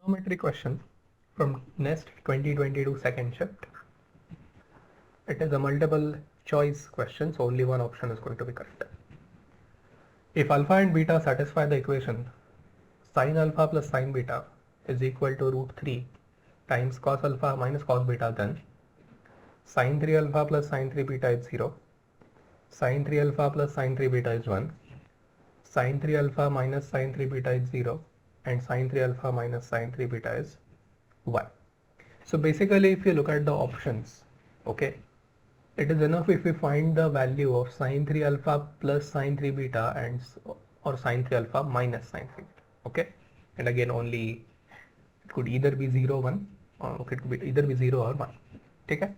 Trigonometry question from NEST 2022 second shift. It is a multiple choice question, so only one option is going to be correct. If alpha and beta satisfy the equation sin alpha plus sin beta is equal to root 3 times cos alpha minus cos beta, then sin 3 alpha plus sin 3 beta is 0, sin 3 alpha plus sin 3 beta is 1, sin 3 alpha minus sin 3 beta is 0, and sin 3 alpha minus sin 3 beta is 1. So basically, if you look at the options, okay, it is enough if we find the value of sin 3 alpha plus sin 3 beta and or sin 3 alpha minus sin 3 beta, okay, and again only it could either be 0 1 or it could be either be 0 or 1. Okay,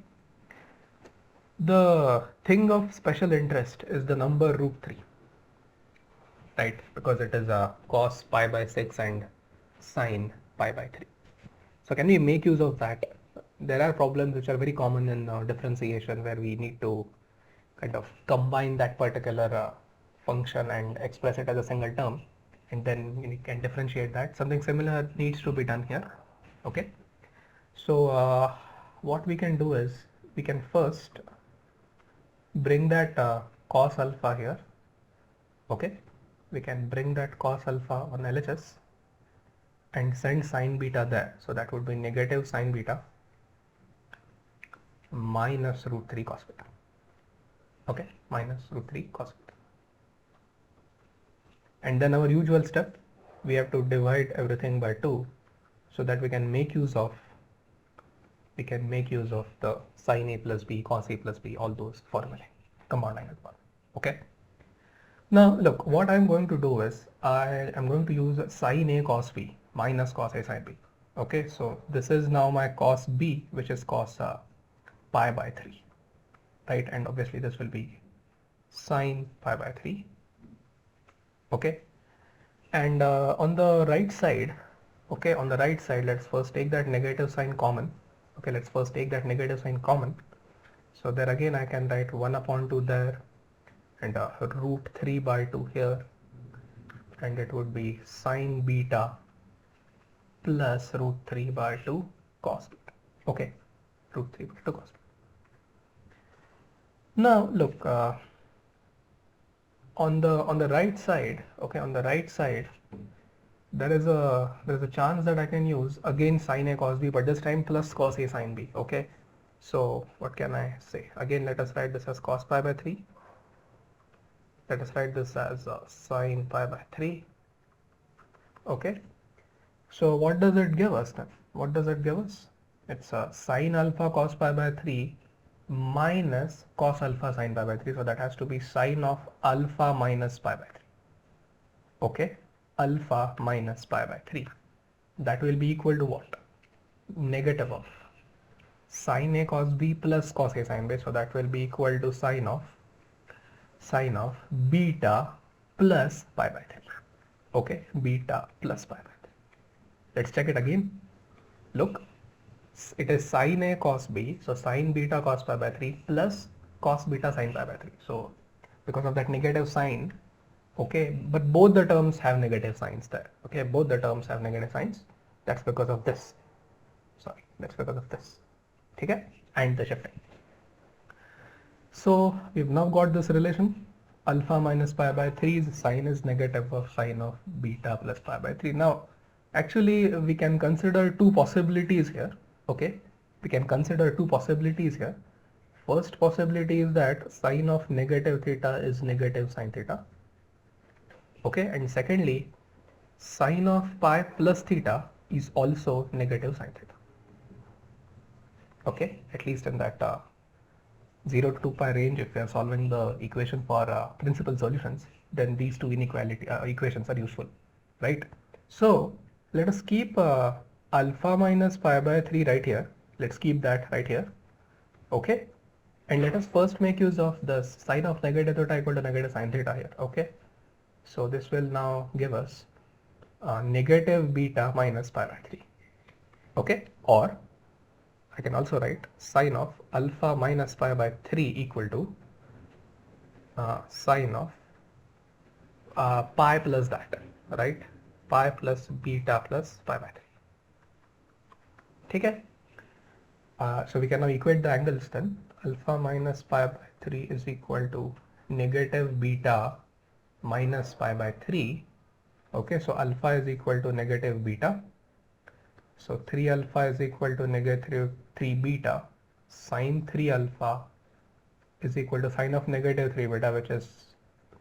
the thing of special interest is the number root 3, right, because it is a cos pi by 6 and sin pi by 3. So can we make use of that? There are problems which are very common in differentiation where we need to kind of combine that particular function and express it as a single term, and then you can differentiate that. Something similar needs to be done here. Okay, so what we can do is we can first bring that cos alpha here. Okay, we can bring that cos alpha on LHS and send sin beta there. So that would be negative sin beta minus root 3 cos beta. Okay, minus root 3 cos beta. And then our usual step, we have to divide everything by 2 so that we can make use of the sin A plus B, cos A plus B, all those formulae, combining as one. Okay. Now look, what I'm going to do is I am going to use sin A cos B minus cos A sin B. Okay, so this is now my cos B, which is cos pi by 3, right? And obviously this will be sin pi by 3. Okay, and on the right side, okay, on the right side, let's first take that negative sign common. Okay, let's first take that negative sign common. So there again I can write 1 upon 2 there, and root 3 by 2 here, and it would be sin beta plus root 3 by 2 cos beta. Okay, root 3 by 2 cos beta. Now look, on the right side, okay, on the right side there is a chance that I can use again sin A cos B, but this time plus cos A sin B. Okay, so what can I say? Again, let us write this as cos pi by 3. Let us write this as sin pi by 3. Okay, so what does it give us then? What does it give us? It's sin alpha cos pi by 3 minus cos alpha sin pi by 3. So that has to be sin of alpha minus pi by 3. Okay, alpha minus pi by 3. That will be equal to what? Negative of sin A cos B plus cos A sin B. So that will be equal to sin of beta plus pi by 3. Okay, beta plus pi by 3. Let's check it again. Look, it is sin A cos B, so sin beta cos pi by 3 plus cos beta sin pi by 3. So because of that negative sign, okay, but both the terms have negative signs there. Okay, both the terms have negative signs. That's because of this. Sorry, that's because of this. Okay, and the shifting. So we've now got this relation. Alpha minus pi by 3 is sine is negative of sin of beta plus pi by 3. Now actually we can consider two possibilities here. Okay, we can consider two possibilities here. First possibility is that sine of negative theta is negative sine theta. Okay, and secondly, sine of pi plus theta is also negative sine theta. Okay, at least in that 0 to 2 pi range, if we are solving the equation for principal solutions, then these two inequality equations are useful, right? So let us keep alpha minus pi by 3 right here. Let's keep that right here. Okay, and let us first make use of the sine of negative theta equal to negative sine theta here. Okay, so this will now give us negative beta minus pi by 3. Okay, or I can also write sine of alpha minus pi by 3 equal to sine of pi plus that, right? Pi plus beta plus pi by 3. ठीक है. So we can now equate the angles then. Alpha minus pi by 3 is equal to negative beta minus pi by 3. Okay, so alpha is equal to negative beta. So 3 alpha is equal to negative 3 beta. Sine 3 alpha is equal to sine of negative 3 beta, which is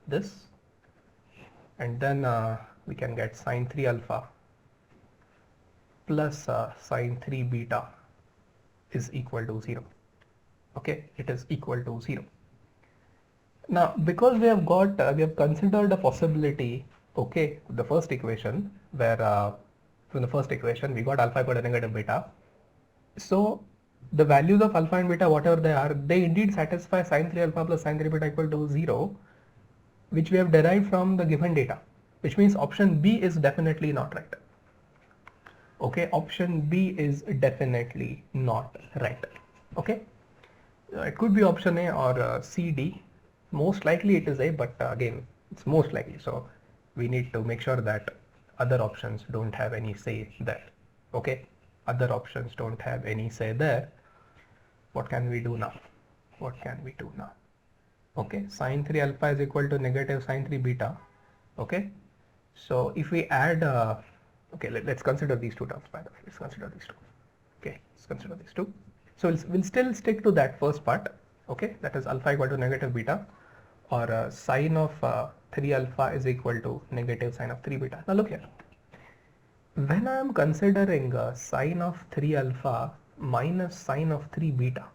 this. And then we can get sine 3 alpha plus sine 3 beta is equal to 0. Okay, it is equal to 0. Now, because we have got, we have considered a possibility, okay, the first equation where from the first equation we got alpha equal to negative beta. So the values of alpha and beta, whatever they are, they indeed satisfy sine 3 alpha plus sine 3 beta equal to 0, which we have derived from the given data, which means option B is definitely not right. Okay, option B is definitely not right. Okay, it could be option A or C, D. Most likely it is A, but again, it's most likely. So we need to make sure that other options don't have any say there. Okay, other options don't have any say there. What can we do now? What can we do now? Okay, sine 3 alpha is equal to negative sine 3 beta. Okay, so if we add, okay, let's consider these two terms, by the way. Let's consider these two. Okay, let's consider these two. So we'll still stick to that first part. Okay, that is alpha equal to negative beta, or sine of 3 alpha is equal to negative sine of 3 beta. Now look here. When I am considering sine of 3 alpha minus sine of 3 beta,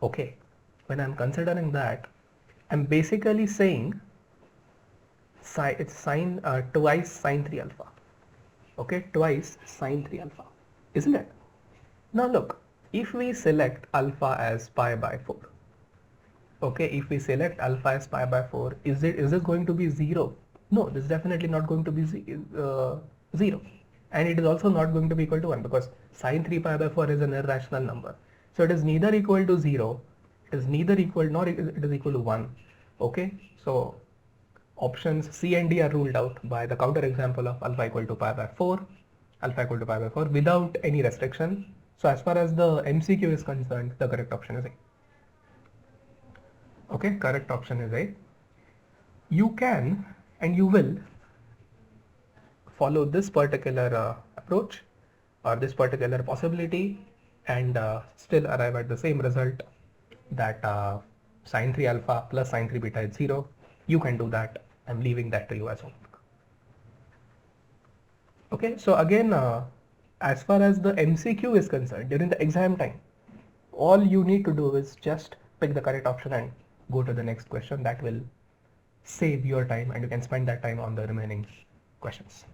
okay, when I am considering that, I'm basically saying it's sine twice sine 3 alpha. Okay, twice sine 3 alpha, isn't it? Now look, if we select alpha as pi by 4, okay, if we select alpha as pi by 4, is it going to be 0? No, this is definitely not going to be 0, and it is also not going to be equal to 1, because sine 3 pi by 4 is an irrational number. So it is neither equal to 0, it is neither equal, nor it is equal to 1. Okay, so options C and D are ruled out by the counter example of alpha equal to pi by 4, alpha equal to pi by 4 without any restriction. So as far as the MCQ is concerned, the correct option is A. Okay, correct option is A. You can and you will follow this particular approach or this particular possibility and still arrive at the same result, that sine 3 alpha plus sine 3 beta is 0. You can do that. I'm leaving that to you as homework. Okay, so again, as far as the MCQ is concerned, during the exam time, all you need to do is just pick the correct option and go to the next question. That will save your time and you can spend that time on the remaining questions.